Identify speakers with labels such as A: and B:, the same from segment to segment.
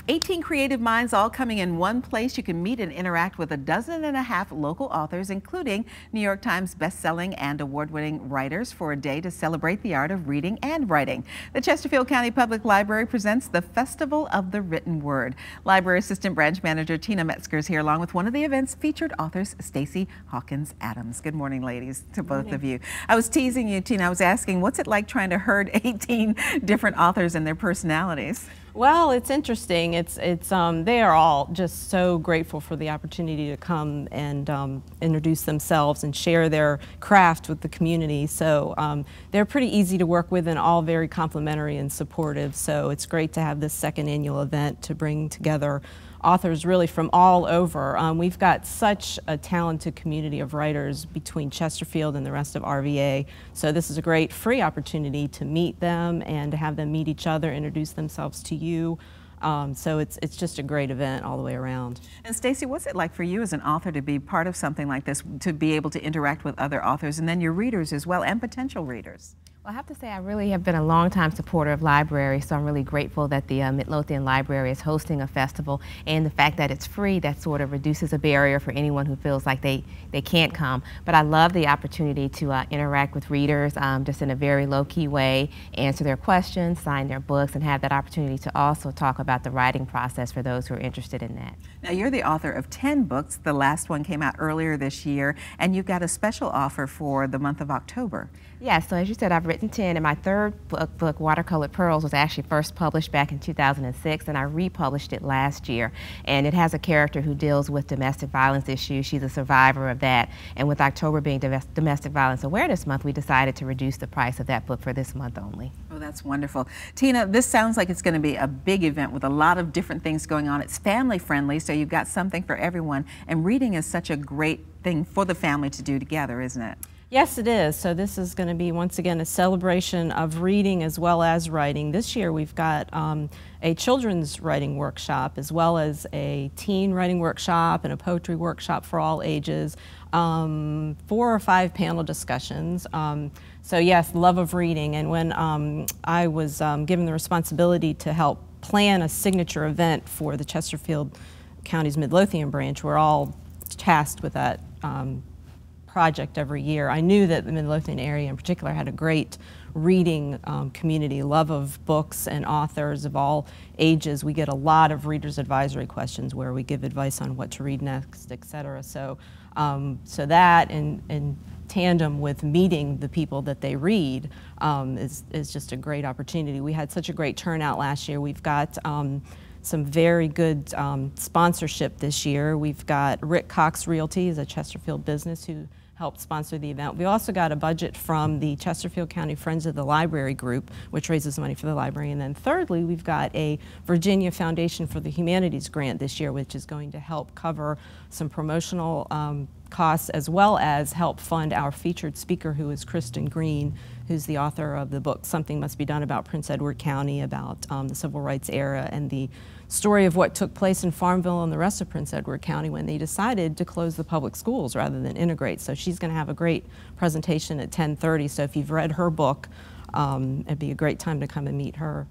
A: 18 creative minds all coming in one place. You can meet and interact with 12.5 local authors, including New York Times best-selling and award-winning writers, for a day to celebrate the art of reading and writing. The Chesterfield County Public Library presents the Festival of the Written Word. Library Assistant Branch Manager Tina Metzger is here along with one of the event's featured authors, Stacey Hawkins Adams. Good morning, ladies, to both of you. I was teasing you, Tina. I was asking, what's it like trying to herd 18 different authors and their personalities?
B: Well, it's interesting. They are all just so grateful for the opportunity to come and introduce themselves and share their craft with the community. So they're pretty easy to work with and all very complimentary and supportive. So it's great to have this second annual event to bring together authors really from all over. We've got such a talented community of writers between Chesterfield and the rest of RVA, so this is a great free opportunity to meet them and to have them meet each other, introduce themselves to you. So it's just a great event all the way around.
A: And Stacey, what's it like for you as an author to be part of something like this, to be able to interact with other authors and then your readers as well, and potential readers?
C: Well, I have to say I really have been a long-time supporter of libraries, so I'm really grateful that the Midlothian Library is hosting a festival, and the fact that it's free, that sort of reduces a barrier for anyone who feels like they can't come. But I love the opportunity to interact with readers just in a very low-key way, answer their questions, sign their books, and have that opportunity to also talk about the writing process for those who are interested in that.
A: Now, you're the author of 10 books. The last one came out earlier this year, and you've got a special offer for the month of October.
C: Yeah, so as you said, I've written 10, and my third book, Watercolored Pearls, was actually first published back in 2006, and I republished it last year. And it has a character who deals with domestic violence issues. She's a survivor of that. And with October being Domestic Violence Awareness Month, we decided to reduce the price of that book for this month only.
A: Oh, that's wonderful. Tina, this sounds like it's going to be a big event with a lot of different things going on. It's family friendly, so you've got something for everyone. And reading is such a great thing for the family to do together, isn't it?
B: Yes, it is. So this is going to be, once again, a celebration of reading as well as writing. This year we've got a children's writing workshop as well as a teen writing workshop and a poetry workshop for all ages, 4 or 5 panel discussions. So yes, love of reading. And when I was given the responsibility to help plan a signature event for the Chesterfield County's Midlothian branch, we're all tasked with that project every year. I knew that the Midlothian area in particular had a great reading community, love of books and authors of all ages. We get a lot of readers' advisory questions where we give advice on what to read next, etc. So, so that in tandem with meeting the people that they read is just a great opportunity. We had such a great turnout last year. We've got some very good sponsorship this year. We've got Rick Cox Realty, is a Chesterfield business who helped sponsor the event. We also got a budget from the Chesterfield County Friends of the Library group, which raises money for the library. And then thirdly, we've got a Virginia Foundation for the Humanities grant this year, which is going to help cover some promotional costs as well as help fund our featured speaker, who is Kristen Green, who's the author of the book Something Must Be Done About Prince Edward County, about the Civil Rights era and the story of what took place in Farmville and the rest of Prince Edward County when they decided to close the public schools rather than integrate. So she's going to have a great presentation at 10:30. So if you've read her book, it'd be a great time to come and meet her.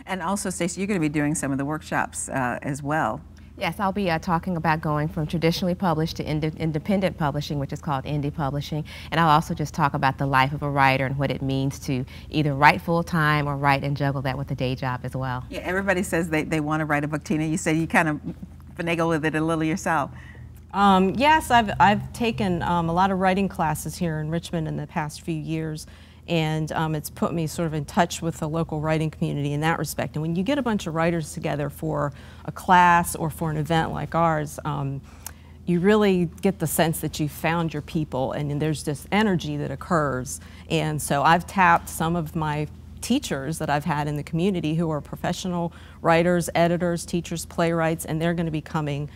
A: And also, Stacey, you're going to be doing some of the workshops as well.
C: Yes, I'll be talking about going from traditionally published to independent publishing, which is called indie publishing. And I'll also just talk about the life of a writer and what it means to either write full-time or write and juggle that with a day job as well.
A: Yeah, everybody says they want to write a book. Tina, you said you kind of finagle with it a little yourself.
B: Yes, I've taken a lot of writing classes here in Richmond in the past few years. And it's put me sort of in touch with the local writing community in that respect. And when you get a bunch of writers together for a class or for an event like ours, you really get the sense that you found your people, and there's this energy that occurs. And so I've tapped some of my teachers that I've had in the community who are professional writers, editors, teachers, playwrights, and they're going to be coming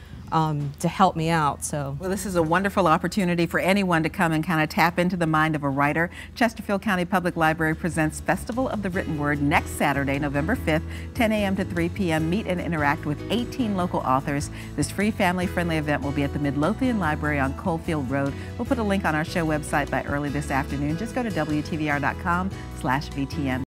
B: to help me out. So,
A: well, this is a wonderful opportunity for anyone to come and kind of tap into the mind of a writer. Chesterfield County Public Library presents Festival of the Written Word next Saturday, November 5th, 10 a.m. to 3 p.m. Meet and interact with 18 local authors. This free family-friendly event will be at the Midlothian Library on Coalfield Road. We'll put a link on our show website by early this afternoon. Just go to WTVR.com/VTN.